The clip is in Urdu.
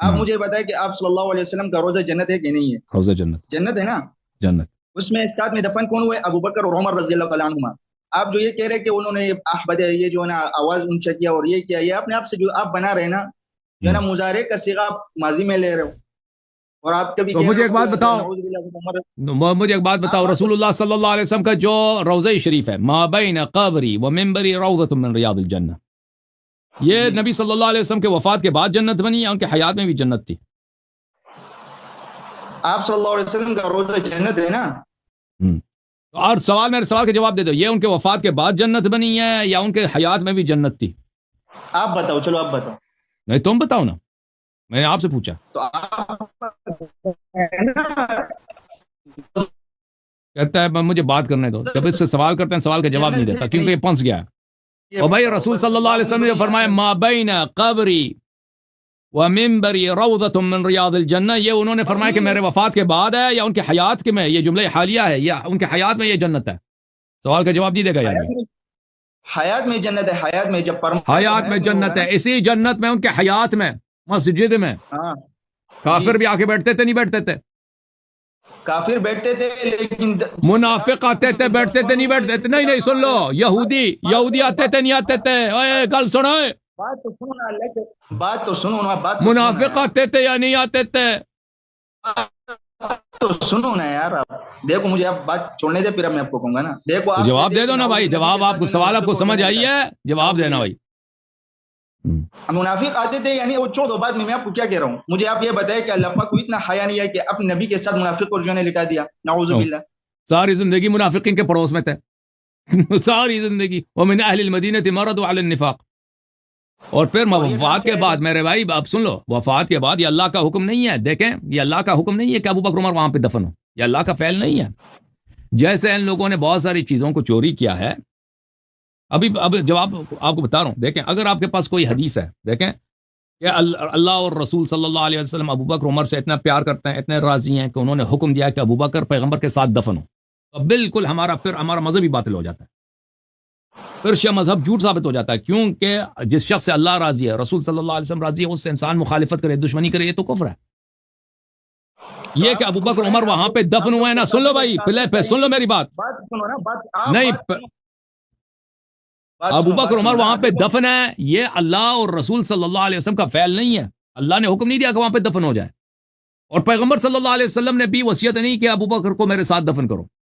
آپ مجھے بتائیں کہ آپ صلی اللہ علیہ وسلم کا روزہ جنت ہے کہ نہیں ہے؟ روزہ جنت، جنت ہے نا. جنت. اس میں ساتھ میں دفن کون ہوئے؟ ابو بکر اور عمر رضی اللہ تعالیٰ عنہما. آپ جو یہ کہہ رہے کہ انہوں نے احمد یہ جو ہے نا آواز اونچا کیا اور یہ کیا، یہ اپنے آپ سے جو آپ بنا رہے نا جو ہے نا مضارع کا صیغہ آپ ماضی میں لے رہے ہو. اور آپ کبھی تو مجھے ایک بات بتاؤ، رسول اللہ صلی اللہ علیہ وسلم کا جو روضہ شریف ہے، ما بین قبری و منبری روضۃ من ریاض الجنہ، یہ نبی صلی اللہ علیہ وسلم کے وفات کے بعد جنت بنی یا ان کے حیات میں بھی جنت تھی؟ آپ صلی اللہ علیہ وسلم کا روزہ جنت ہے نا. اور میرے سوال کا جواب دے دو، یہ ان کے وفات کے بعد جنت بنی ہے یا ان کے حیات میں بھی جنت تھی؟ آپ بتاؤ، چلو آپ بتاؤ. نہیں تم بتاؤ نا، میں نے آپ سے پوچھا. تو کہتا ہے مجھے بات کرنے دو، جب اس سے سوال کرتے ہیں سوال کا جواب نہیں دیتا کیونکہ یہ پھنس گیا ہے. اور بھائی رسول صلی اللہ علیہ وسلم نے جو فرمایا ما بین قبری و منبری روضۃ من ریاض الجنہ، یہ انہوں نے فرمایا کہ میرے وفات کے بعد ہے یا ان کے حیات کے میں؟ یہ جملہ حالیہ ہے یا ان کے حیات میں یہ جنت ہے؟ سوال کا جواب نہیں دے گا یار. حیات میں جنت ہے، حیات میں جب حیات میں جنت ہے، اسی جنت میں ان کے حیات میں مسجد میں کافر بھی آ کے بیٹھتے تھے نہیں بیٹھتے تھے؟ کافر بیٹھتے تھے لیکن منافق آتے تھے بیٹھتے تھے نہیں بیٹھتے تھے؟ نہیں سن لو، یہودی آتے تھے نہیں آتے تھے؟ اے گل سنو، بات تو سنو نا. منافق آتے تھے یا نہیں آتے تھے؟ تو سنو نا یار. آپ دیکھو مجھے آپ بات چھوڑنے دے، پھر میں آپ کو کہوں گا نا. دیکھو جواب دے دو نا بھائی، جواب آپ کو، سوال آپ کو سمجھ آئی ہے، جواب دینا بھائی. منافق آتے تھے یعنی وہ چھوڑ دو، بعد میں آپ کو کیا کہہ رہا ہوں. مجھے آپ یہ بتائیں کہ اللہ پاک کو اتنا حیا نہیں ہے کہ اپنے نبی کے ساتھ منافق کو جو ہے لٹا دیا؟ نعوذ باللہ. ساری زندگی منافقین کے پڑوس میں تھے، ساری زندگی. ومن اہل المدینہ مردوا علی النفاق. اور پھر وفات کے بعد میرے بھائی اب سن لو، وفات کے بعد یہ اللہ کا حکم نہیں ہے. دیکھیں یہ اللہ کا حکم نہیں ہے کہ ابو بکر عمر وہاں پہ دفن ہو، یہ اللہ کا فعل نہیں ہے. جیسے ان لوگوں نے بہت ساری چیزوں کو چوری کیا ہے، اب جواب آپ کو بتا رہا ہوں. دیکھیں اگر آپ کے پاس کوئی حدیث ہے، دیکھیں کہ اللہ اور رسول صلی اللہ علیہ وسلم ابو بکر عمر سے اتنا پیار کرتے ہیں، اتنے راضی ہیں کہ انہوں نے حکم دیا کہ ابو بکر پیغمبر کے ساتھ دفن ہو، تو بالکل ہمارا مذہب ہی باطل ہو جاتا ہے، پھر شیعہ مذہب جھوٹ ثابت ہو جاتا ہے. کیونکہ جس شخص سے اللہ راضی ہے، رسول صلی اللہ علیہ وسلم راضی ہے، اس سے انسان مخالفت کرے، دشمنی کرے، یہ تو کفر ہے. یہ کہ ابو بکر عمر وہاں پہ دفن ہوئے ہیں نا، سن لو بھائی پہلے سن لو میری بات. نہیں، ابو بکر عمر وہاں پہ دفن ہے، یہ اللہ اور رسول صلی اللہ علیہ وسلم کا فعل نہیں ہے. اللہ نے حکم نہیں دیا کہ وہاں پہ دفن ہو جائے، اور پیغمبر صلی اللہ علیہ وسلم نے بھی وصیت نہیں کہ ابو بکر کو میرے ساتھ دفن کرو.